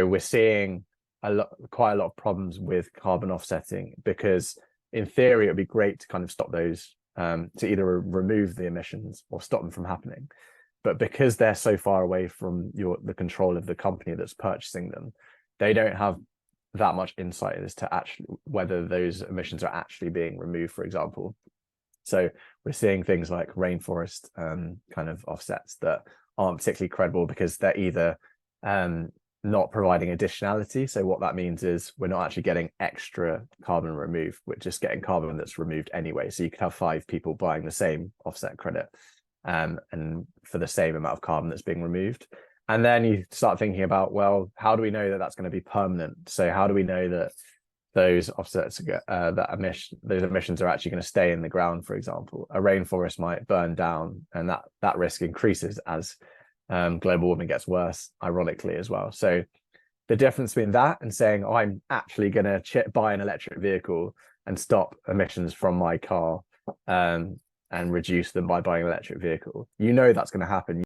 we're seeing quite a lot of problems with carbon offsetting, because in theory it would be great to kind of stop those, to either remove the emissions or stop them from happening. But because they're so far away from the control of the company that's purchasing them, they don't have that much insight as to actually whether those emissions are actually being removed, for example. So we're seeing things like rainforest kind of offsets that aren't particularly credible, because they're either not providing additionality. So what that means is we're not actually getting extra carbon removed, we're just getting carbon that's removed anyway. So you could have 5 people buying the same offset credit, and for the same amount of carbon that's being removed. And then you start thinking about, well, how do we know that that's going to be permanent? So how do we know that those offsets, those emissions are actually going to stay in the ground? For example, a rainforest might burn down, and that risk increases as global warming gets worse, ironically, as well. So the difference between that and saying, oh, I'm actually going to buy an electric vehicle and stop emissions from my car, and reduce them by buying an electric vehicle, that's going to happen.